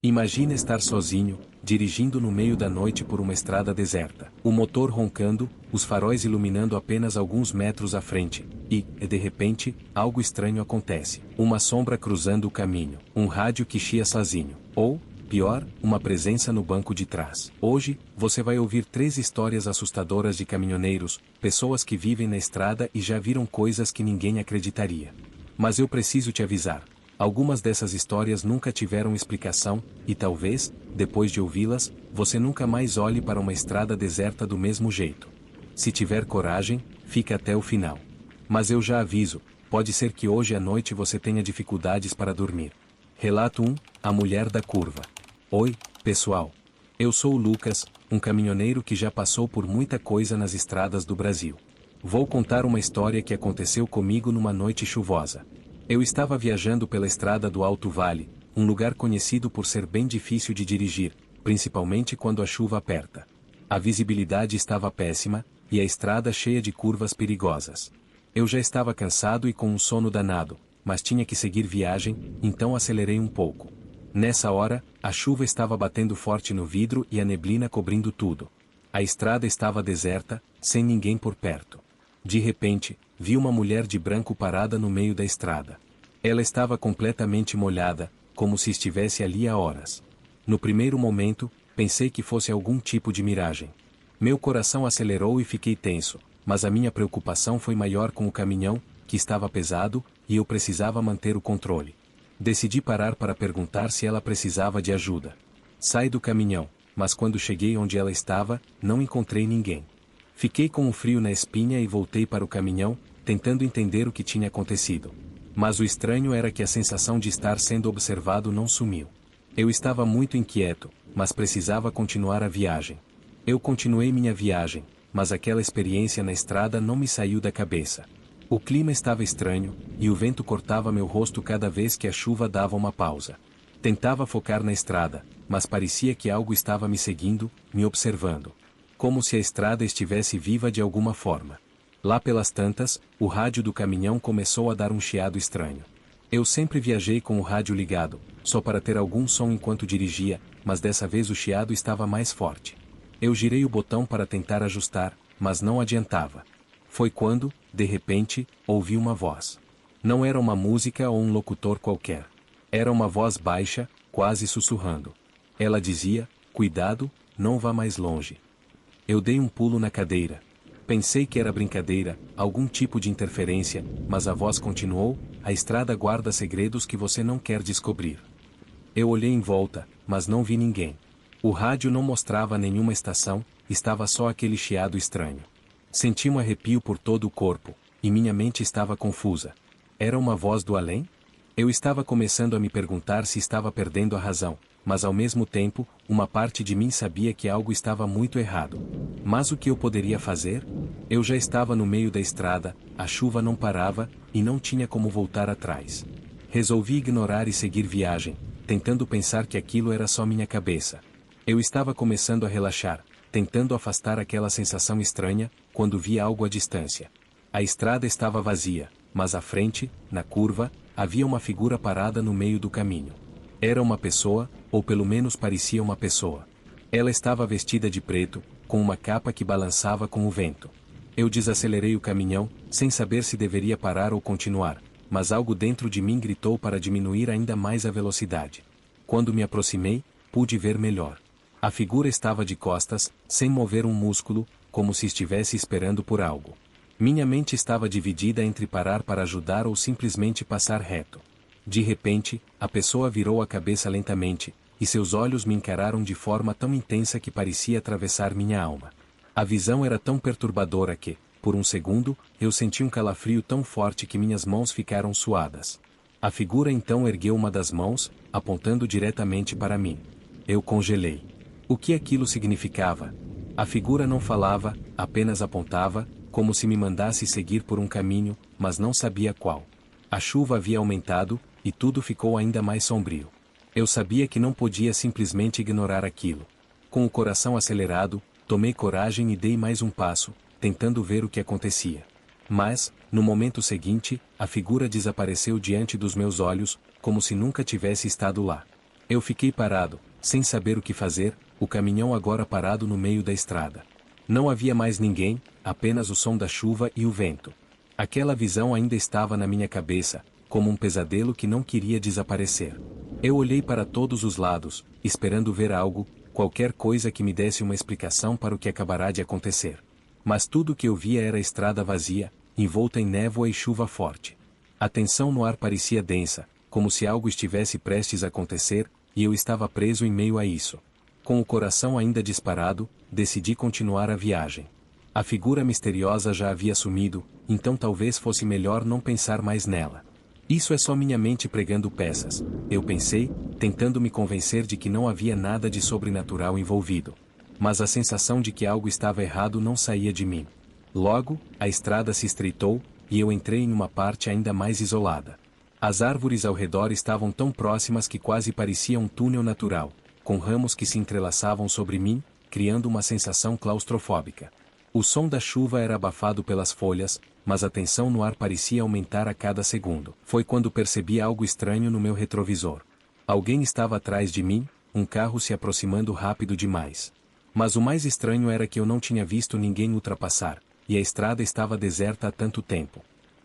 Imagina estar sozinho, dirigindo no meio da noite por uma estrada deserta. O motor roncando, os faróis iluminando apenas alguns metros à frente, e, de repente, algo estranho acontece. Uma sombra cruzando o caminho, um rádio que chia sozinho, ou, pior, uma presença no banco de trás. Hoje, você vai ouvir 3 histórias assustadoras de caminhoneiros, pessoas que vivem na estrada e já viram coisas que ninguém acreditaria. Mas eu preciso te avisar. Algumas dessas histórias nunca tiveram explicação, e talvez, depois de ouvi-las, você nunca mais olhe para uma estrada deserta do mesmo jeito. Se tiver coragem, fica até o final. Mas eu já aviso, pode ser que hoje à noite você tenha dificuldades para dormir. Relato 1, A Mulher da Curva. Oi, pessoal. Eu sou o Lucas, um caminhoneiro que já passou por muita coisa nas estradas do Brasil. Vou contar uma história que aconteceu comigo numa noite chuvosa. Eu estava viajando pela estrada do Alto Vale, um lugar conhecido por ser bem difícil de dirigir, principalmente quando a chuva aperta. A visibilidade estava péssima, e a estrada cheia de curvas perigosas. Eu já estava cansado e com um sono danado, mas tinha que seguir viagem, então acelerei um pouco. Nessa hora, a chuva estava batendo forte no vidro e a neblina cobrindo tudo. A estrada estava deserta, sem ninguém por perto. De repente, vi uma mulher de branco parada no meio da estrada. Ela estava completamente molhada, como se estivesse ali há horas. No primeiro momento, pensei que fosse algum tipo de miragem. Meu coração acelerou e fiquei tenso, mas a minha preocupação foi maior com o caminhão, que estava pesado, e eu precisava manter o controle. Decidi parar para perguntar se ela precisava de ajuda. Saí do caminhão, mas quando cheguei onde ela estava, não encontrei ninguém. Fiquei com um frio na espinha e voltei para o caminhão, tentando entender o que tinha acontecido. Mas o estranho era que a sensação de estar sendo observado não sumiu. Eu estava muito inquieto, mas precisava continuar a viagem. Eu continuei minha viagem, mas aquela experiência na estrada não me saiu da cabeça. O clima estava estranho, e o vento cortava meu rosto cada vez que a chuva dava uma pausa. Tentava focar na estrada, mas parecia que algo estava me seguindo, me observando. Como se a estrada estivesse viva de alguma forma. Lá pelas tantas, o rádio do caminhão começou a dar um chiado estranho. Eu sempre viajei com o rádio ligado, só para ter algum som enquanto dirigia, mas dessa vez o chiado estava mais forte. Eu girei o botão para tentar ajustar, mas não adiantava. Foi quando, de repente, ouvi uma voz. Não era uma música ou um locutor qualquer. Era uma voz baixa, quase sussurrando. Ela dizia: "Cuidado, não vá mais longe." Eu dei um pulo na cadeira. Pensei que era brincadeira, algum tipo de interferência, mas a voz continuou: "A estrada guarda segredos que você não quer descobrir." Eu olhei em volta, mas não vi ninguém. O rádio não mostrava nenhuma estação, estava só aquele chiado estranho. Senti um arrepio por todo o corpo, e minha mente estava confusa. Era uma voz do além? Eu estava começando a me perguntar se estava perdendo a razão, mas ao mesmo tempo, uma parte de mim sabia que algo estava muito errado. Mas o que eu poderia fazer? Eu já estava no meio da estrada, a chuva não parava, e não tinha como voltar atrás. Resolvi ignorar e seguir viagem, tentando pensar que aquilo era só minha cabeça. Eu estava começando a relaxar, tentando afastar aquela sensação estranha, quando vi algo à distância. A estrada estava vazia, mas à frente, na curva, havia uma figura parada no meio do caminho. Era uma pessoa, ou pelo menos parecia uma pessoa. Ela estava vestida de preto, com uma capa que balançava com o vento. Eu desacelerei o caminhão, sem saber se deveria parar ou continuar, mas algo dentro de mim gritou para diminuir ainda mais a velocidade. Quando me aproximei, pude ver melhor. A figura estava de costas, sem mover um músculo, como se estivesse esperando por algo. Minha mente estava dividida entre parar para ajudar ou simplesmente passar reto. De repente, a pessoa virou a cabeça lentamente, e seus olhos me encararam de forma tão intensa que parecia atravessar minha alma. A visão era tão perturbadora que, por um segundo, eu senti um calafrio tão forte que minhas mãos ficaram suadas. A figura então ergueu uma das mãos, apontando diretamente para mim. Eu congelei. O que aquilo significava? A figura não falava, apenas apontava, como se me mandasse seguir por um caminho, mas não sabia qual. A chuva havia aumentado, e tudo ficou ainda mais sombrio. Eu sabia que não podia simplesmente ignorar aquilo. Com o coração acelerado, tomei coragem e dei mais um passo, tentando ver o que acontecia. Mas, no momento seguinte, a figura desapareceu diante dos meus olhos, como se nunca tivesse estado lá. Eu fiquei parado, sem saber o que fazer, o caminhão agora parado no meio da estrada. Não havia mais ninguém, apenas o som da chuva e o vento. Aquela visão ainda estava na minha cabeça, como um pesadelo que não queria desaparecer. Eu olhei para todos os lados, esperando ver algo, qualquer coisa que me desse uma explicação para o que acabará de acontecer. Mas tudo o que eu via era a estrada vazia, envolta em névoa e chuva forte. A tensão no ar parecia densa, como se algo estivesse prestes a acontecer, e eu estava preso em meio a isso. Com o coração ainda disparado, decidi continuar a viagem. A figura misteriosa já havia sumido, então talvez fosse melhor não pensar mais nela. Isso é só minha mente pregando peças, eu pensei, tentando me convencer de que não havia nada de sobrenatural envolvido. Mas a sensação de que algo estava errado não saía de mim. Logo, a estrada se estreitou, e eu entrei em uma parte ainda mais isolada. As árvores ao redor estavam tão próximas que quase parecia um túnel natural, com ramos que se entrelaçavam sobre mim, criando uma sensação claustrofóbica. O som da chuva era abafado pelas folhas, mas a tensão no ar parecia aumentar a cada segundo. Foi quando percebi algo estranho no meu retrovisor. Alguém estava atrás de mim, um carro se aproximando rápido demais. Mas o mais estranho era que eu não tinha visto ninguém ultrapassar, e a estrada estava deserta há tanto tempo.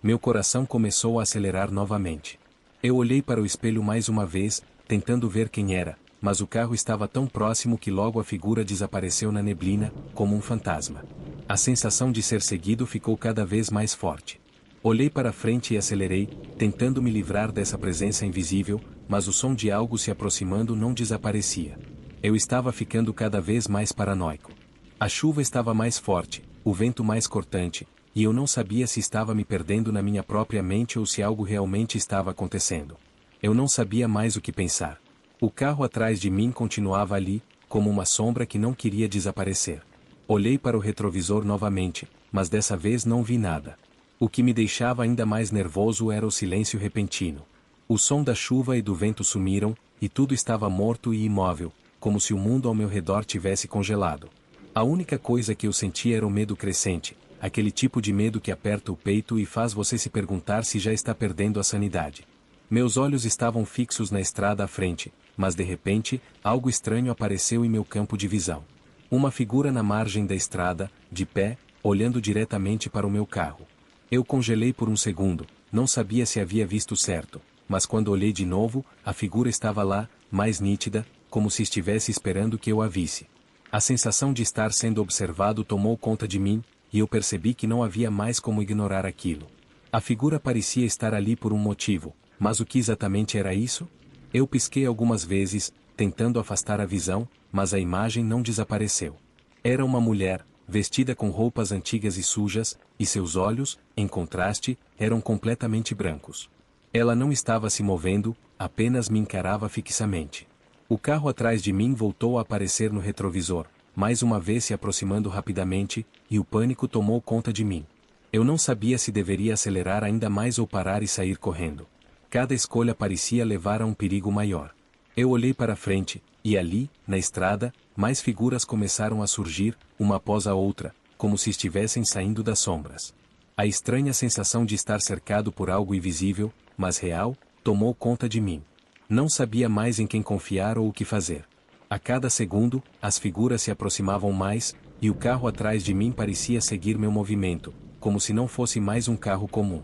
Meu coração começou a acelerar novamente. Eu olhei para o espelho mais uma vez, tentando ver quem era, mas o carro estava tão próximo que logo a figura desapareceu na neblina, como um fantasma. A sensação de ser seguido ficou cada vez mais forte. Olhei para frente e acelerei, tentando me livrar dessa presença invisível, mas o som de algo se aproximando não desaparecia. Eu estava ficando cada vez mais paranoico. A chuva estava mais forte, o vento mais cortante, e eu não sabia se estava me perdendo na minha própria mente ou se algo realmente estava acontecendo. Eu não sabia mais o que pensar. O carro atrás de mim continuava ali, como uma sombra que não queria desaparecer. Olhei para o retrovisor novamente, mas dessa vez não vi nada. O que me deixava ainda mais nervoso era o silêncio repentino. O som da chuva e do vento sumiram, e tudo estava morto e imóvel, como se o mundo ao meu redor tivesse congelado. A única coisa que eu sentia era o medo crescente, aquele tipo de medo que aperta o peito e faz você se perguntar se já está perdendo a sanidade. Meus olhos estavam fixos na estrada à frente, mas de repente, algo estranho apareceu em meu campo de visão. Uma figura na margem da estrada, de pé, olhando diretamente para o meu carro. Eu congelei por um segundo, não sabia se havia visto certo, mas quando olhei de novo, a figura estava lá, mais nítida, como se estivesse esperando que eu a visse. A sensação de estar sendo observado tomou conta de mim, e eu percebi que não havia mais como ignorar aquilo. A figura parecia estar ali por um motivo, mas o que exatamente era isso? Eu pisquei algumas vezes, tentando afastar a visão, mas a imagem não desapareceu. Era uma mulher, vestida com roupas antigas e sujas, e seus olhos, em contraste, eram completamente brancos. Ela não estava se movendo, apenas me encarava fixamente. O carro atrás de mim voltou a aparecer no retrovisor, mais uma vez se aproximando rapidamente, e o pânico tomou conta de mim. Eu não sabia se deveria acelerar ainda mais ou parar e sair correndo. Cada escolha parecia levar a um perigo maior. Eu olhei para frente, e ali, na estrada, mais figuras começaram a surgir, uma após a outra, como se estivessem saindo das sombras. A estranha sensação de estar cercado por algo invisível, mas real, tomou conta de mim. Não sabia mais em quem confiar ou o que fazer. A cada segundo, as figuras se aproximavam mais, e o carro atrás de mim parecia seguir meu movimento, como se não fosse mais um carro comum.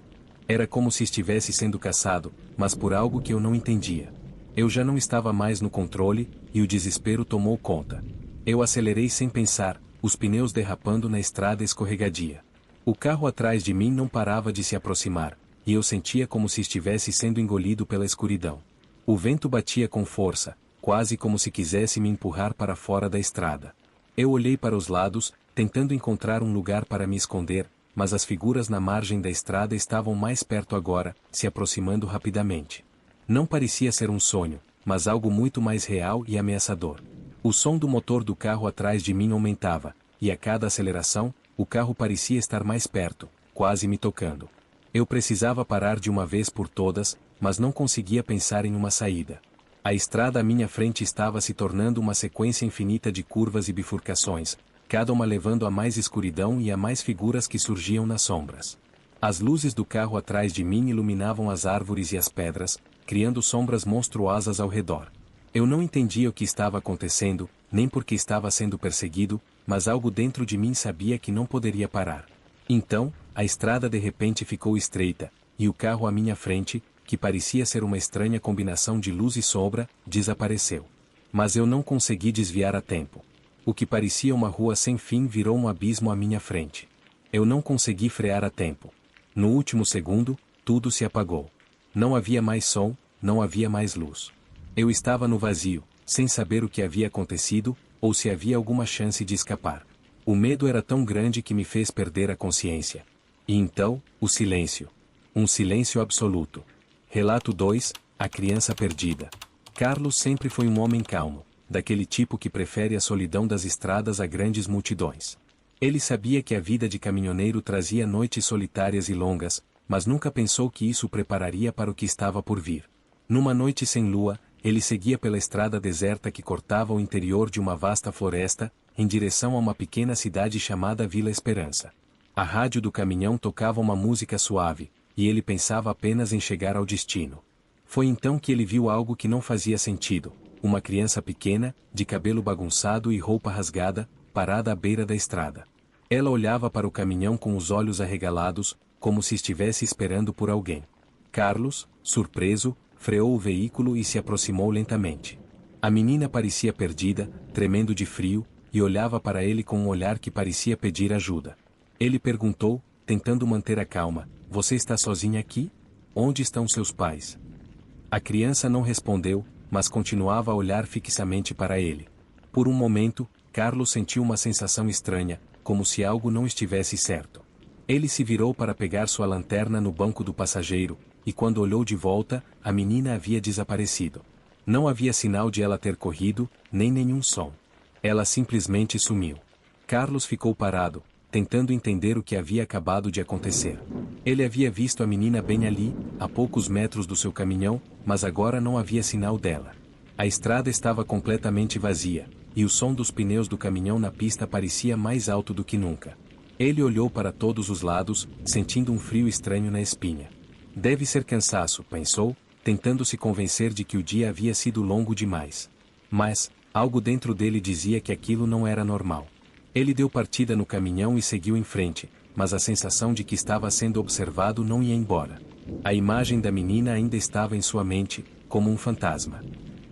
Era como se estivesse sendo caçado, mas por algo que eu não entendia. Eu já não estava mais no controle, e o desespero tomou conta. Eu acelerei sem pensar, os pneus derrapando na estrada escorregadia. O carro atrás de mim não parava de se aproximar, e eu sentia como se estivesse sendo engolido pela escuridão. O vento batia com força, quase como se quisesse me empurrar para fora da estrada. Eu olhei para os lados, tentando encontrar um lugar para me esconder, mas as figuras na margem da estrada estavam mais perto agora, se aproximando rapidamente. Não parecia ser um sonho, mas algo muito mais real e ameaçador. O som do motor do carro atrás de mim aumentava, e a cada aceleração, o carro parecia estar mais perto, quase me tocando. Eu precisava parar de uma vez por todas, mas não conseguia pensar em uma saída. A estrada à minha frente estava se tornando uma sequência infinita de curvas e bifurcações, cada uma levando a mais escuridão e a mais figuras que surgiam nas sombras. As luzes do carro atrás de mim iluminavam as árvores e as pedras, criando sombras monstruosas ao redor. Eu não entendia o que estava acontecendo, nem porque estava sendo perseguido, mas algo dentro de mim sabia que não poderia parar. Então, a estrada de repente ficou estreita, e o carro à minha frente, que parecia ser uma estranha combinação de luz e sombra, desapareceu. Mas eu não consegui desviar a tempo. O que parecia uma rua sem fim virou um abismo à minha frente. Eu não consegui frear a tempo. No último segundo, tudo se apagou. Não havia mais som, não havia mais luz. Eu estava no vazio, sem saber o que havia acontecido, ou se havia alguma chance de escapar. O medo era tão grande que me fez perder a consciência. E então, o silêncio. Um silêncio absoluto. Relato 2, a criança perdida. Carlos sempre foi um homem calmo, daquele tipo que prefere a solidão das estradas a grandes multidões. Ele sabia que a vida de caminhoneiro trazia noites solitárias e longas, mas nunca pensou que isso o prepararia para o que estava por vir. Numa noite sem lua, ele seguia pela estrada deserta que cortava o interior de uma vasta floresta, em direção a uma pequena cidade chamada Vila Esperança. A rádio do caminhão tocava uma música suave, e ele pensava apenas em chegar ao destino. Foi então que ele viu algo que não fazia sentido: uma criança pequena, de cabelo bagunçado e roupa rasgada, parada à beira da estrada. Ela olhava para o caminhão com os olhos arregalados, como se estivesse esperando por alguém. Carlos, surpreso, freou o veículo e se aproximou lentamente. A menina parecia perdida, tremendo de frio, e olhava para ele com um olhar que parecia pedir ajuda. Ele perguntou, tentando manter a calma: "Você está sozinha aqui? Onde estão seus pais?" A criança não respondeu, mas continuava a olhar fixamente para ele. Por um momento, Carlos sentiu uma sensação estranha, como se algo não estivesse certo. Ele se virou para pegar sua lanterna no banco do passageiro, e quando olhou de volta, a menina havia desaparecido. Não havia sinal de ela ter corrido, nem nenhum som. Ela simplesmente sumiu. Carlos ficou parado, tentando entender o que havia acabado de acontecer. Ele havia visto a menina bem ali, a poucos metros do seu caminhão, mas agora não havia sinal dela. A estrada estava completamente vazia, e o som dos pneus do caminhão na pista parecia mais alto do que nunca. Ele olhou para todos os lados, sentindo um frio estranho na espinha. Deve ser cansaço, pensou, tentando se convencer de que o dia havia sido longo demais. Mas, algo dentro dele dizia que aquilo não era normal. Ele deu partida no caminhão e seguiu em frente, mas a sensação de que estava sendo observado não ia embora. A imagem da menina ainda estava em sua mente, como um fantasma.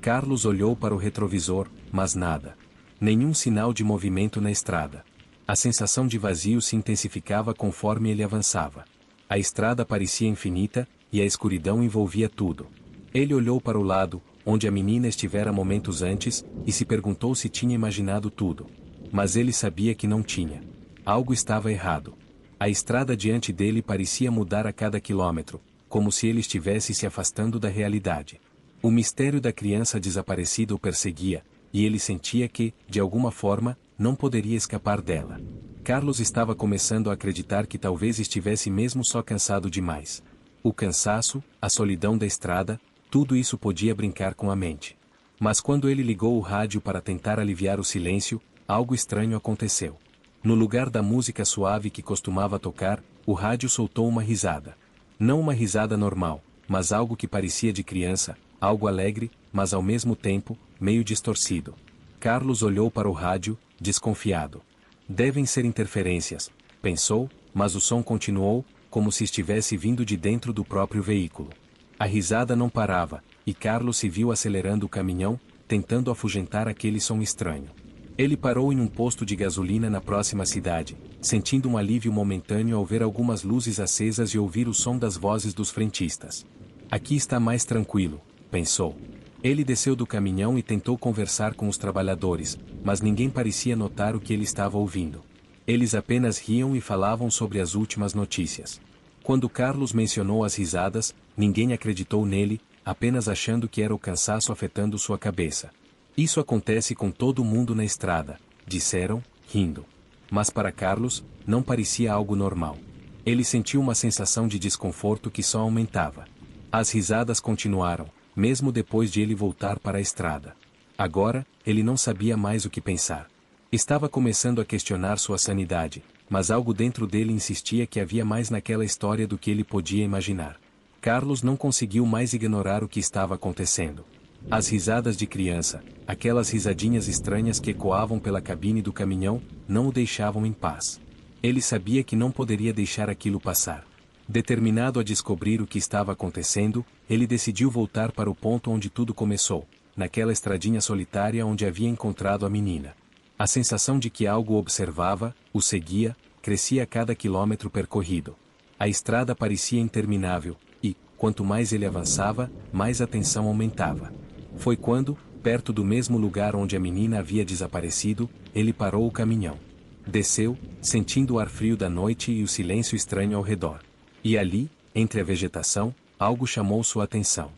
Carlos olhou para o retrovisor, mas nada. Nenhum sinal de movimento na estrada. A sensação de vazio se intensificava conforme ele avançava. A estrada parecia infinita, e a escuridão envolvia tudo. Ele olhou para o lado, onde a menina estivera momentos antes, e se perguntou se tinha imaginado tudo. Mas ele sabia que não tinha. Algo estava errado. A estrada diante dele parecia mudar a cada quilômetro, como se ele estivesse se afastando da realidade. O mistério da criança desaparecida o perseguia, e ele sentia que, de alguma forma, não poderia escapar dela. Carlos estava começando a acreditar que talvez estivesse mesmo só cansado demais. O cansaço, a solidão da estrada, tudo isso podia brincar com a mente. Mas quando ele ligou o rádio para tentar aliviar o silêncio, algo estranho aconteceu. No lugar da música suave que costumava tocar, o rádio soltou uma risada. Não uma risada normal, mas algo que parecia de criança, algo alegre, mas ao mesmo tempo, meio distorcido. Carlos olhou para o rádio, desconfiado. Devem ser interferências, pensou, mas o som continuou, como se estivesse vindo de dentro do próprio veículo. A risada não parava, e Carlos se viu acelerando o caminhão, tentando afugentar aquele som estranho. Ele parou em um posto de gasolina na próxima cidade, sentindo um alívio momentâneo ao ver algumas luzes acesas e ouvir o som das vozes dos frentistas. Aqui está mais tranquilo, pensou. Ele desceu do caminhão e tentou conversar com os trabalhadores, mas ninguém parecia notar o que ele estava ouvindo. Eles apenas riam e falavam sobre as últimas notícias. Quando Carlos mencionou as risadas, ninguém acreditou nele, apenas achando que era o cansaço afetando sua cabeça. Isso acontece com todo mundo na estrada, disseram, rindo. Mas para Carlos, não parecia algo normal. Ele sentiu uma sensação de desconforto que só aumentava. As risadas continuaram, mesmo depois de ele voltar para a estrada. Agora, ele não sabia mais o que pensar. Estava começando a questionar sua sanidade, mas algo dentro dele insistia que havia mais naquela história do que ele podia imaginar. Carlos não conseguiu mais ignorar o que estava acontecendo. As risadas de criança, aquelas risadinhas estranhas que ecoavam pela cabine do caminhão, não o deixavam em paz. Ele sabia que não poderia deixar aquilo passar. Determinado a descobrir o que estava acontecendo, ele decidiu voltar para o ponto onde tudo começou, naquela estradinha solitária onde havia encontrado a menina. A sensação de que algo o observava, o seguia, crescia a cada quilômetro percorrido. A estrada parecia interminável, e, quanto mais ele avançava, mais a tensão aumentava. Foi quando, perto do mesmo lugar onde a menina havia desaparecido, ele parou o caminhão. Desceu, sentindo o ar frio da noite e o silêncio estranho ao redor. E ali, entre a vegetação, algo chamou sua atenção.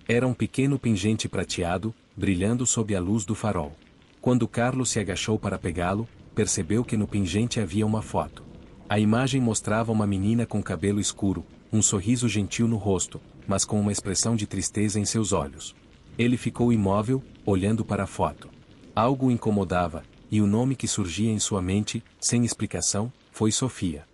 Era um pequeno pingente prateado, brilhando sob a luz do farol. Quando Carlos se agachou para pegá-lo, percebeu que no pingente havia uma foto. A imagem mostrava uma menina com cabelo escuro, um sorriso gentil no rosto, mas com uma expressão de tristeza em seus olhos. Ele ficou imóvel, olhando para a foto. Algo o incomodava, e o nome que surgia em sua mente, sem explicação, foi Sofia.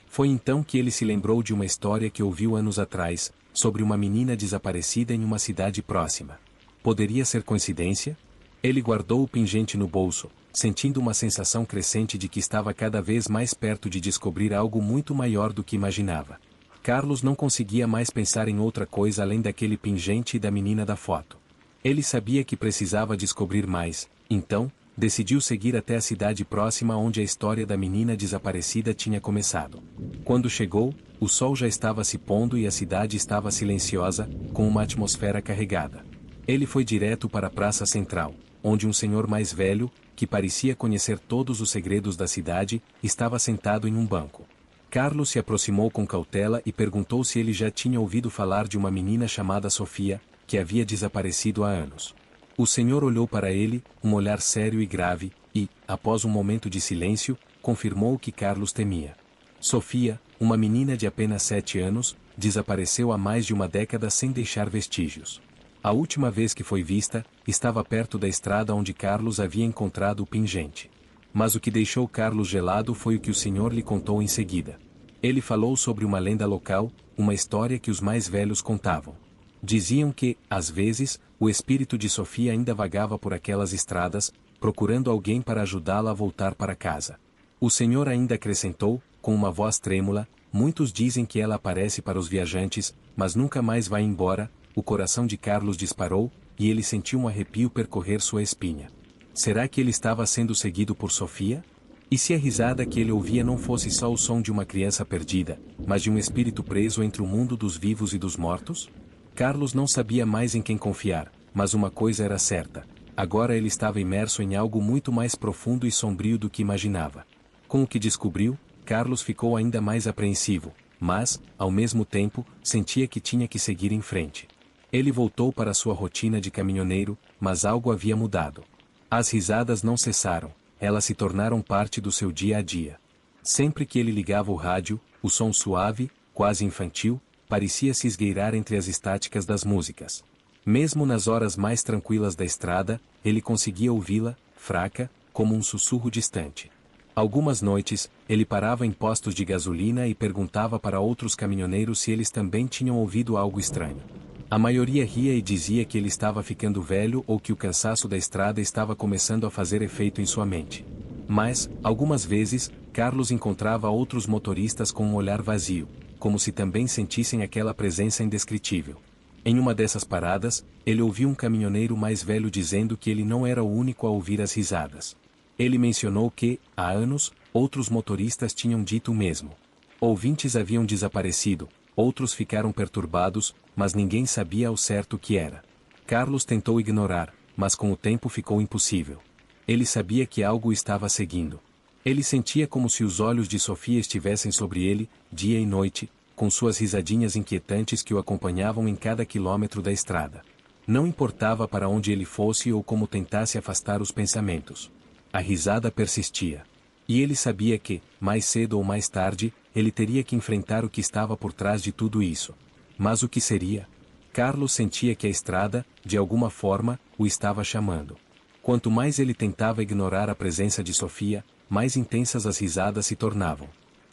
Foi então que ele se lembrou de uma história que ouviu anos atrás, sobre uma menina desaparecida em uma cidade próxima. Poderia ser coincidência? Ele guardou o pingente no bolso, sentindo uma sensação crescente de que estava cada vez mais perto de descobrir algo muito maior do que imaginava. Carlos não conseguia mais pensar em outra coisa além daquele pingente e da menina da foto. Ele sabia que precisava descobrir mais, então, decidiu seguir até a cidade próxima onde a história da menina desaparecida tinha começado. Quando chegou, o sol já estava se pondo e a cidade estava silenciosa, com uma atmosfera carregada. Ele foi direto para a praça central, onde um senhor mais velho, que parecia conhecer todos os segredos da cidade, estava sentado em um banco. Carlos se aproximou com cautela e perguntou se ele já tinha ouvido falar de uma menina chamada Sofia, que havia desaparecido há anos. O senhor olhou para ele, um olhar sério e grave, e, após um momento de silêncio, confirmou o que Carlos temia. Sofia, uma menina de apenas 7 anos, desapareceu há mais de uma década sem deixar vestígios. A última vez que foi vista, estava perto da estrada onde Carlos havia encontrado o pingente. Mas o que deixou Carlos gelado foi o que o senhor lhe contou em seguida. Ele falou sobre uma lenda local, uma história que os mais velhos contavam. Diziam que, às vezes, o espírito de Sofia ainda vagava por aquelas estradas, procurando alguém para ajudá-la a voltar para casa. O senhor ainda acrescentou, com uma voz trêmula, muitos dizem que ela aparece para os viajantes, mas nunca mais vai embora. O coração de Carlos disparou, e ele sentiu um arrepio percorrer sua espinha. Será que ele estava sendo seguido por Sofia? E se a risada que ele ouvia não fosse só o som de uma criança perdida, mas de um espírito preso entre o mundo dos vivos e dos mortos? Carlos não sabia mais em quem confiar, mas uma coisa era certa. Agora ele estava imerso em algo muito mais profundo e sombrio do que imaginava. Com o que descobriu, Carlos ficou ainda mais apreensivo, mas, ao mesmo tempo, sentia que tinha que seguir em frente. Ele voltou para sua rotina de caminhoneiro, mas algo havia mudado. As risadas não cessaram, elas se tornaram parte do seu dia a dia. Sempre que ele ligava o rádio, o som suave, quase infantil, parecia se esgueirar entre as estáticas das músicas. Mesmo nas horas mais tranquilas da estrada, ele conseguia ouvi-la, fraca, como um sussurro distante. Algumas noites, ele parava em postos de gasolina e perguntava para outros caminhoneiros se eles também tinham ouvido algo estranho. A maioria ria e dizia que ele estava ficando velho ou que o cansaço da estrada estava começando a fazer efeito em sua mente. Mas, algumas vezes, Carlos encontrava outros motoristas com um olhar vazio, como se também sentissem aquela presença indescritível. Em uma dessas paradas, ele ouviu um caminhoneiro mais velho dizendo que ele não era o único a ouvir as risadas. Ele mencionou que, há anos, outros motoristas tinham dito o mesmo. Ouvintes haviam desaparecido, outros ficaram perturbados, mas ninguém sabia ao certo o que era. Carlos tentou ignorar, mas com o tempo ficou impossível. Ele sabia que algo o estava seguindo. Ele sentia como se os olhos de Sofia estivessem sobre ele, dia e noite, com suas risadinhas inquietantes que o acompanhavam em cada quilômetro da estrada. Não importava para onde ele fosse ou como tentasse afastar os pensamentos. A risada persistia. E ele sabia que, mais cedo ou mais tarde, ele teria que enfrentar o que estava por trás de tudo isso. Mas o que seria? Carlos sentia que a estrada, de alguma forma, o estava chamando. Quanto mais ele tentava ignorar a presença de Sofia, mais intensas as risadas se tornavam.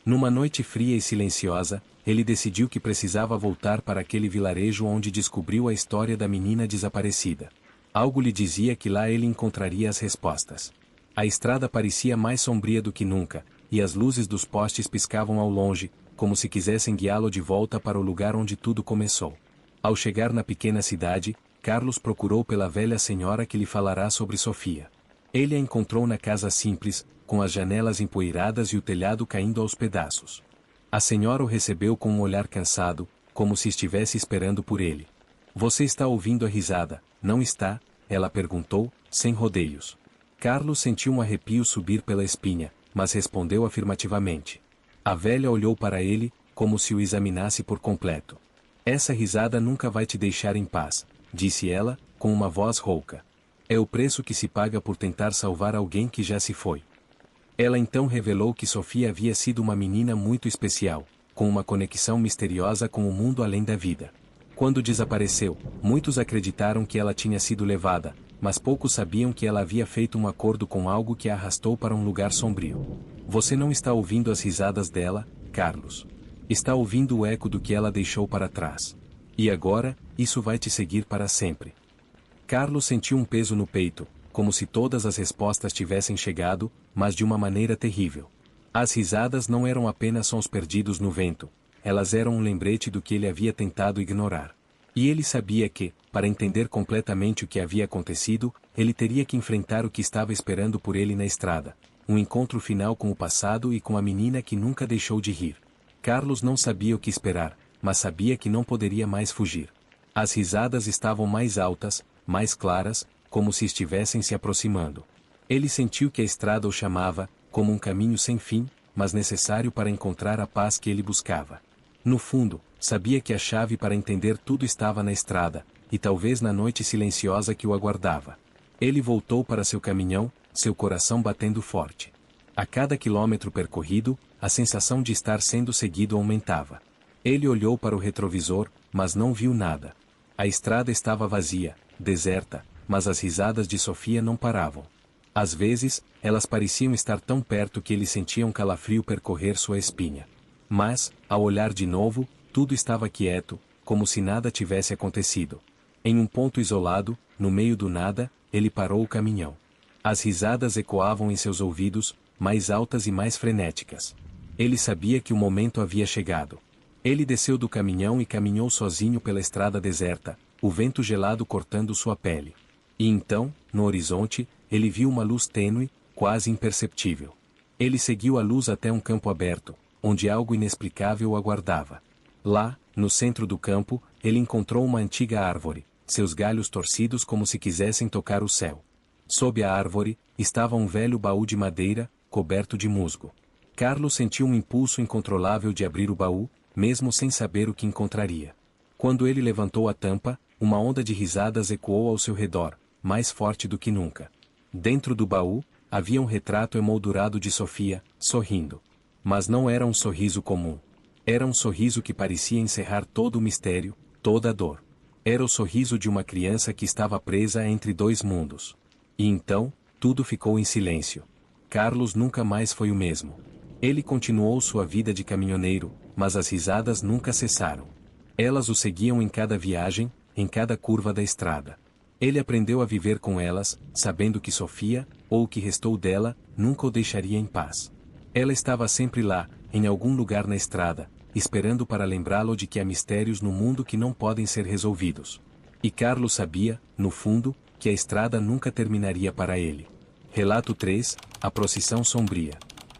Numa noite fria e silenciosa, ele decidiu que precisava voltar para aquele vilarejo onde descobriu a história da menina desaparecida. Algo lhe dizia que lá ele encontraria as respostas. A estrada parecia mais sombria do que nunca, e as luzes dos postes piscavam ao longe, como se quisessem guiá-lo de volta para o lugar onde tudo começou. Ao chegar na pequena cidade, Carlos procurou pela velha senhora que lhe falará sobre Sofia. Ele a encontrou na casa simples, com as janelas empoeiradas e o telhado caindo aos pedaços. A senhora o recebeu com um olhar cansado, como se estivesse esperando por ele. Você está ouvindo a risada, não está? Ela perguntou, sem rodeios. Carlos sentiu um arrepio subir pela espinha, mas respondeu afirmativamente. A velha olhou para ele, como se o examinasse por completo. Essa risada nunca vai te deixar em paz, disse ela, com uma voz rouca. É o preço que se paga por tentar salvar alguém que já se foi. Ela então revelou que Sofia havia sido uma menina muito especial, com uma conexão misteriosa com o mundo além da vida. Quando desapareceu, muitos acreditaram que ela tinha sido levada, mas poucos sabiam que ela havia feito um acordo com algo que a arrastou para um lugar sombrio. Você não está ouvindo as risadas dela, Carlos. Está ouvindo o eco do que ela deixou para trás. E agora, isso vai te seguir para sempre. Carlos sentiu um peso no peito, como se todas as respostas tivessem chegado, mas de uma maneira terrível. As risadas não eram apenas sons perdidos no vento, elas eram um lembrete do que ele havia tentado ignorar. E ele sabia que, para entender completamente o que havia acontecido, ele teria que enfrentar o que estava esperando por ele na estrada, um encontro final com o passado e com a menina que nunca deixou de rir. Carlos não sabia o que esperar, mas sabia que não poderia mais fugir. As risadas estavam mais altas, mais claras, como se estivessem se aproximando. Ele sentiu que a estrada o chamava, como um caminho sem fim, mas necessário para encontrar a paz que ele buscava. No fundo, sabia que a chave para entender tudo estava na estrada, e talvez na noite silenciosa que o aguardava. Ele voltou para seu caminhão, seu coração batendo forte. A cada quilômetro percorrido, a sensação de estar sendo seguido aumentava. Ele olhou para o retrovisor, mas não viu nada. A estrada estava vazia, deserta, mas as risadas de Sofia não paravam. Às vezes, elas pareciam estar tão perto que ele sentia um calafrio percorrer sua espinha. Mas, ao olhar de novo, tudo estava quieto, como se nada tivesse acontecido. Em um ponto isolado, no meio do nada, ele parou o caminhão. As risadas ecoavam em seus ouvidos, mais altas e mais frenéticas. Ele sabia que o momento havia chegado. Ele desceu do caminhão e caminhou sozinho pela estrada deserta, o vento gelado cortando sua pele. E então, no horizonte, ele viu uma luz tênue, quase imperceptível. Ele seguiu a luz até um campo aberto, onde algo inexplicável o aguardava. Lá, no centro do campo, ele encontrou uma antiga árvore, seus galhos torcidos como se quisessem tocar o céu. Sob a árvore, estava um velho baú de madeira, coberto de musgo. Carlos sentiu um impulso incontrolável de abrir o baú, mesmo sem saber o que encontraria. Quando ele levantou a tampa, uma onda de risadas ecoou ao seu redor, mais forte do que nunca. Dentro do baú, havia um retrato emoldurado de Sofia, sorrindo. Mas não era um sorriso comum. Era um sorriso que parecia encerrar todo o mistério, toda a dor. Era o sorriso de uma criança que estava presa entre dois mundos. E então, tudo ficou em silêncio. Carlos nunca mais foi o mesmo. Ele continuou sua vida de caminhoneiro, mas as risadas nunca cessaram. Elas o seguiam em cada viagem, em cada curva da estrada. Ele aprendeu a viver com elas, sabendo que Sofia, ou o que restou dela, nunca o deixaria em paz. Ela estava sempre lá, em algum lugar na estrada, esperando para lembrá-lo de que há mistérios no mundo que não podem ser resolvidos. E Carlos sabia, no fundo, que a estrada nunca terminaria para ele. Relato 3, a procissão sombria.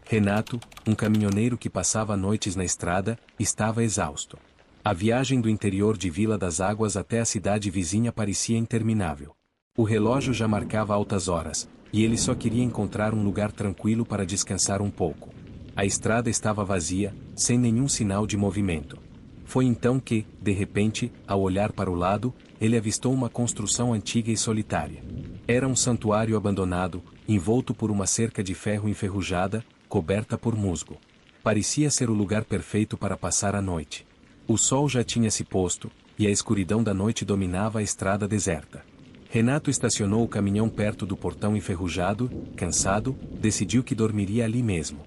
Renato, um caminhoneiro que passava noites na estrada, estava exausto. A viagem do interior de Vila das Águas até a cidade vizinha parecia interminável. O relógio já marcava altas horas, e ele só queria encontrar um lugar tranquilo para descansar um pouco. A estrada estava vazia, sem nenhum sinal de movimento. Foi então que, de repente, ao olhar para o lado, ele avistou uma construção antiga e solitária. Era um santuário abandonado, envolto por uma cerca de ferro enferrujada, coberta por musgo. Parecia ser o lugar perfeito para passar a noite. O sol já tinha se posto, e a escuridão da noite dominava a estrada deserta. Renato estacionou o caminhão perto do portão enferrujado, cansado, decidiu que dormiria ali mesmo.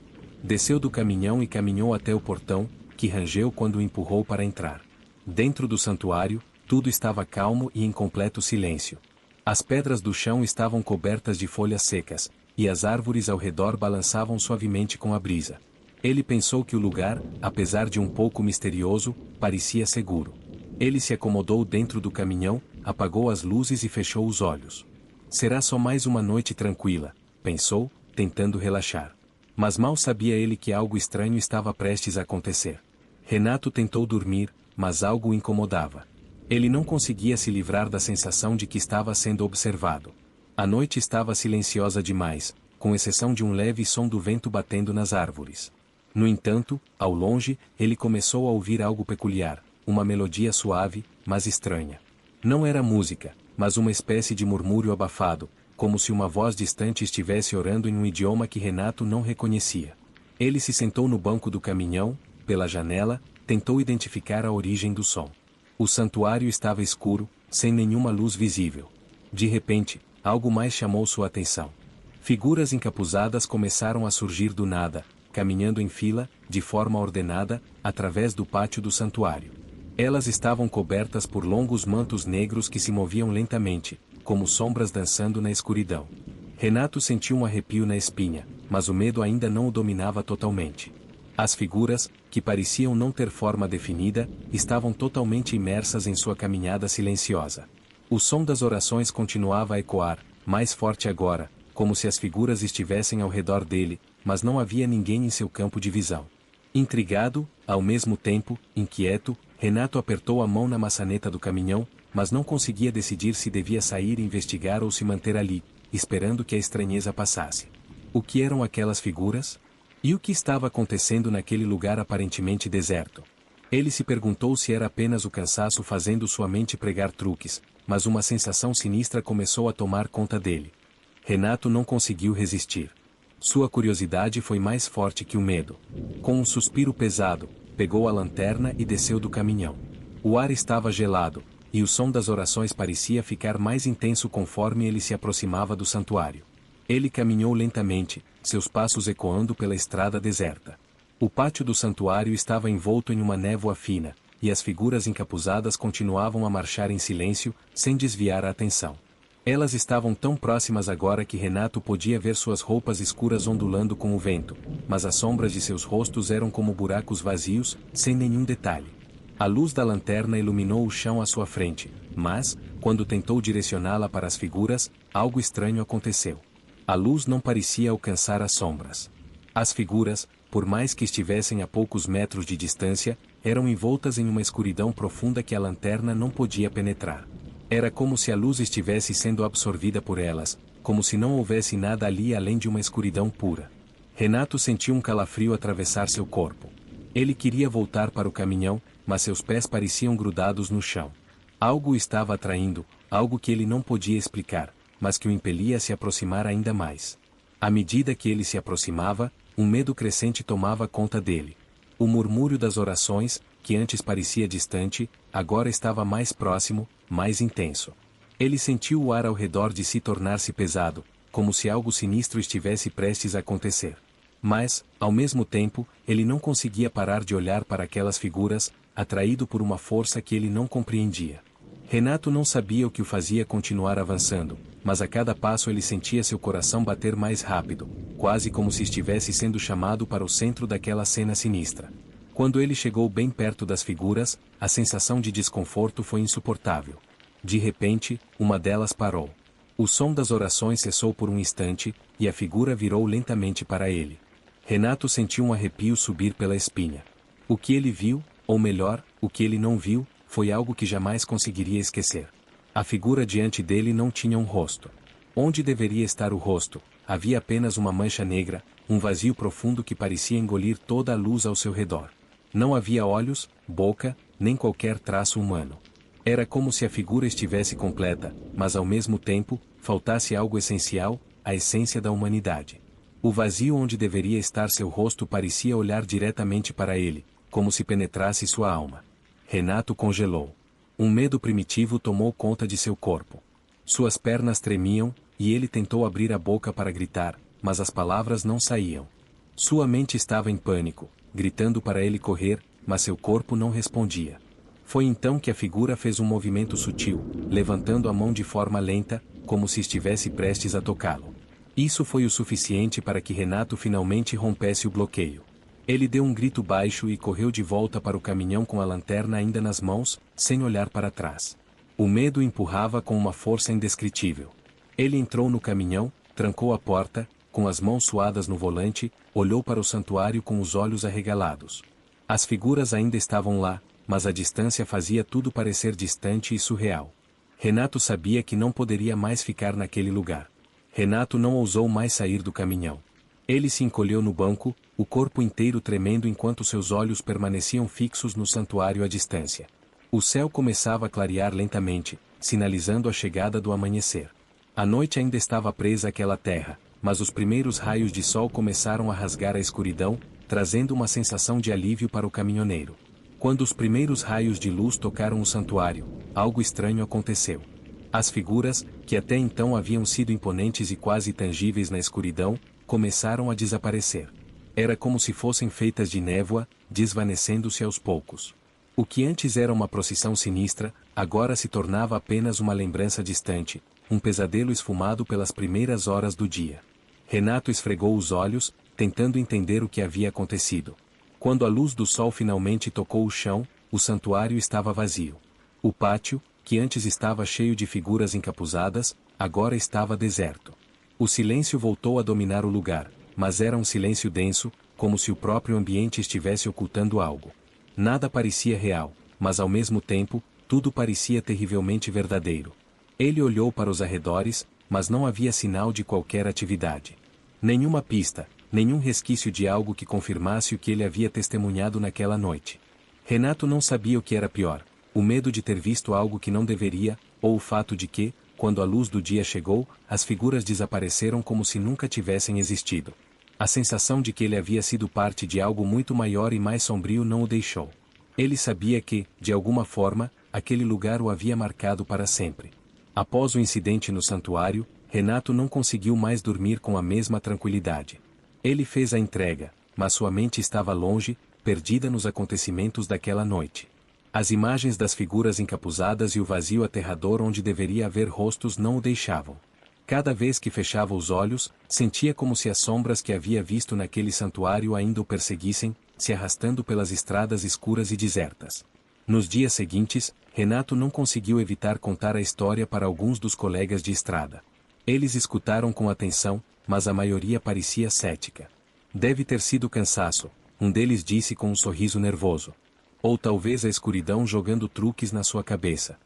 Desceu do caminhão e caminhou até o portão, que rangeu quando o empurrou para entrar. Dentro do santuário, tudo estava calmo e em completo silêncio. As pedras do chão estavam cobertas de folhas secas, e as árvores ao redor balançavam suavemente com a brisa. Ele pensou que o lugar, apesar de um pouco misterioso, parecia seguro. Ele se acomodou dentro do caminhão, apagou as luzes e fechou os olhos. Será só mais uma noite tranquila, pensou, tentando relaxar. Mas mal sabia ele que algo estranho estava prestes a acontecer. Renato tentou dormir, mas algo o incomodava. Ele não conseguia se livrar da sensação de que estava sendo observado. A noite estava silenciosa demais, com exceção de um leve som do vento batendo nas árvores. No entanto, ao longe, ele começou a ouvir algo peculiar, uma melodia suave, mas estranha. Não era música, mas uma espécie de murmúrio abafado, como se uma voz distante estivesse orando em um idioma que Renato não reconhecia. Ele se sentou no banco do caminhão, pela janela, tentou identificar a origem do som. O santuário estava escuro, sem nenhuma luz visível. De repente, algo mais chamou sua atenção. Figuras encapuzadas começaram a surgir do nada, caminhando em fila, de forma ordenada, através do pátio do santuário. Elas estavam cobertas por longos mantos negros que se moviam lentamente, como sombras dançando na escuridão. Renato sentiu um arrepio na espinha, mas o medo ainda não o dominava totalmente. As figuras, que pareciam não ter forma definida, estavam totalmente imersas em sua caminhada silenciosa. O som das orações continuava a ecoar, mais forte agora, como se as figuras estivessem ao redor dele, mas não havia ninguém em seu campo de visão. Intrigado, ao mesmo tempo, inquieto, Renato apertou a mão na maçaneta do caminhão, mas não conseguia decidir se devia sair e investigar ou se manter ali, esperando que a estranheza passasse. O que eram aquelas figuras? E o que estava acontecendo naquele lugar aparentemente deserto? Ele se perguntou se era apenas o cansaço fazendo sua mente pregar truques, mas uma sensação sinistra começou a tomar conta dele. Renato não conseguiu resistir. Sua curiosidade foi mais forte que o medo. Com um suspiro pesado, pegou a lanterna e desceu do caminhão. O ar estava gelado, e o som das orações parecia ficar mais intenso conforme ele se aproximava do santuário. Ele caminhou lentamente, seus passos ecoando pela estrada deserta. O pátio do santuário estava envolto em uma névoa fina, e as figuras encapuzadas continuavam a marchar em silêncio, sem desviar a atenção. Elas estavam tão próximas agora que Renato podia ver suas roupas escuras ondulando com o vento, mas as sombras de seus rostos eram como buracos vazios, sem nenhum detalhe. A luz da lanterna iluminou o chão à sua frente, mas, quando tentou direcioná-la para as figuras, algo estranho aconteceu. A luz não parecia alcançar as sombras. As figuras, por mais que estivessem a poucos metros de distância, eram envoltas em uma escuridão profunda que a lanterna não podia penetrar. Era como se a luz estivesse sendo absorvida por elas, como se não houvesse nada ali além de uma escuridão pura. Renato sentiu um calafrio atravessar seu corpo. Ele queria voltar para o caminhão, mas seus pés pareciam grudados no chão. Algo o estava atraindo, algo que ele não podia explicar, mas que o impelia a se aproximar ainda mais. À medida que ele se aproximava, um medo crescente tomava conta dele. O murmúrio das orações, que antes parecia distante, agora estava mais próximo, mais intenso. Ele sentiu o ar ao redor de si tornar-se pesado, como se algo sinistro estivesse prestes a acontecer. Mas, ao mesmo tempo, ele não conseguia parar de olhar para aquelas figuras, atraído por uma força que ele não compreendia. Renato não sabia o que o fazia continuar avançando, mas a cada passo ele sentia seu coração bater mais rápido, quase como se estivesse sendo chamado para o centro daquela cena sinistra. Quando ele chegou bem perto das figuras, a sensação de desconforto foi insuportável. De repente, uma delas parou. O som das orações cessou por um instante, e a figura virou lentamente para ele. Renato sentiu um arrepio subir pela espinha. O que ele viu, ou melhor, o que ele não viu, foi algo que jamais conseguiria esquecer. A figura diante dele não tinha um rosto. Onde deveria estar o rosto, havia apenas uma mancha negra, um vazio profundo que parecia engolir toda a luz ao seu redor. Não havia olhos, boca, nem qualquer traço humano. Era como se a figura estivesse completa, mas ao mesmo tempo, faltasse algo essencial, a essência da humanidade. O vazio onde deveria estar seu rosto parecia olhar diretamente para ele, como se penetrasse sua alma. Renato congelou. Um medo primitivo tomou conta de seu corpo. Suas pernas tremiam, e ele tentou abrir a boca para gritar, mas as palavras não saíam. Sua mente estava em pânico, gritando para ele correr, mas seu corpo não respondia. Foi então que a figura fez um movimento sutil, levantando a mão de forma lenta, como se estivesse prestes a tocá-lo. Isso foi o suficiente para que Renato finalmente rompesse o bloqueio. Ele deu um grito baixo e correu de volta para o caminhão com a lanterna ainda nas mãos, sem olhar para trás. O medo o empurrava com uma força indescritível. Ele entrou no caminhão, trancou a porta, com as mãos suadas no volante, olhou para o santuário com os olhos arregalados. As figuras ainda estavam lá, mas a distância fazia tudo parecer distante e surreal. Renato sabia que não poderia mais ficar naquele lugar. Renato não ousou mais sair do caminhão. Ele se encolheu no banco, o corpo inteiro tremendo enquanto seus olhos permaneciam fixos no santuário à distância. O céu começava a clarear lentamente, sinalizando a chegada do amanhecer. A noite ainda estava presa àquela terra, mas os primeiros raios de sol começaram a rasgar a escuridão, trazendo uma sensação de alívio para o caminhoneiro. Quando os primeiros raios de luz tocaram o santuário, algo estranho aconteceu. As figuras, que até então haviam sido imponentes e quase tangíveis na escuridão, começaram a desaparecer. Era como se fossem feitas de névoa, desvanecendo-se aos poucos. O que antes era uma procissão sinistra, agora se tornava apenas uma lembrança distante, um pesadelo esfumado pelas primeiras horas do dia. Renato esfregou os olhos, tentando entender o que havia acontecido. Quando a luz do sol finalmente tocou o chão, o santuário estava vazio. O pátio, que antes estava cheio de figuras encapuzadas, agora estava deserto. O silêncio voltou a dominar o lugar, mas era um silêncio denso, como se o próprio ambiente estivesse ocultando algo. Nada parecia real, mas ao mesmo tempo, tudo parecia terrivelmente verdadeiro. Ele olhou para os arredores, mas não havia sinal de qualquer atividade. Nenhuma pista, nenhum resquício de algo que confirmasse o que ele havia testemunhado naquela noite. Renato não sabia o que era pior, o medo de ter visto algo que não deveria, ou o fato de que, quando a luz do dia chegou, as figuras desapareceram como se nunca tivessem existido. A sensação de que ele havia sido parte de algo muito maior e mais sombrio não o deixou. Ele sabia que, de alguma forma, aquele lugar o havia marcado para sempre. Após o incidente no santuário, Renato não conseguiu mais dormir com a mesma tranquilidade. Ele fez a entrega, mas sua mente estava longe, perdida nos acontecimentos daquela noite. As imagens das figuras encapuzadas e o vazio aterrador onde deveria haver rostos não o deixavam. Cada vez que fechava os olhos, sentia como se as sombras que havia visto naquele santuário ainda o perseguissem, se arrastando pelas estradas escuras e desertas. Nos dias seguintes, Renato não conseguiu evitar contar a história para alguns dos colegas de estrada. Eles escutaram com atenção, mas a maioria parecia cética. Deve ter sido cansaço, um deles disse com um sorriso nervoso. Ou talvez a escuridão jogando truques na sua cabeça.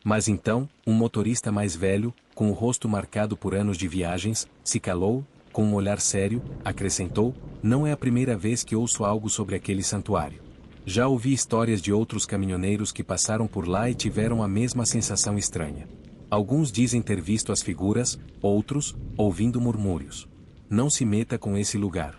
Mas então, um motorista mais velho, com o rosto marcado por anos de viagens, se calou, com um olhar sério, acrescentou: não é a primeira vez que ouço algo sobre aquele santuário. Já ouvi histórias de outros caminhoneiros que passaram por lá e tiveram a mesma sensação estranha. Alguns dizem ter visto as figuras, outros, ouvindo murmúrios. Não se meta com esse lugar.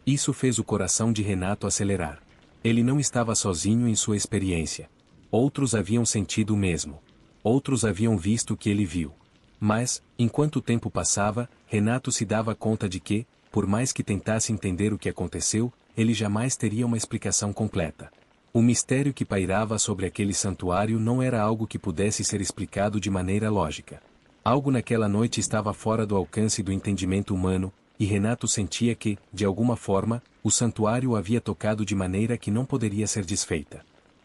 Isso fez o coração de Renato acelerar. Ele não estava sozinho em sua experiência. Outros haviam sentido o mesmo. Outros haviam visto o que ele viu. Mas, enquanto o tempo passava, Renato se dava conta de que, por mais que tentasse entender o que aconteceu, ele jamais teria uma explicação completa. O mistério que pairava sobre aquele santuário não era algo que pudesse ser explicado de maneira lógica. Algo naquela noite estava fora do alcance do entendimento humano, e Renato sentia que, de alguma forma, o santuário o havia tocado de maneira que não poderia ser desfeita.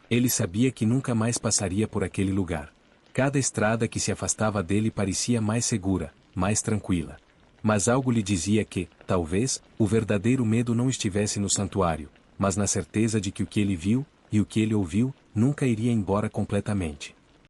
Ele sabia que nunca mais passaria por aquele lugar. Cada estrada que se afastava dele parecia mais segura, mais tranquila. Mas algo lhe dizia que, talvez, o verdadeiro medo não estivesse no santuário, mas na certeza de que o que ele viu, e o que ele ouviu, nunca iria embora completamente.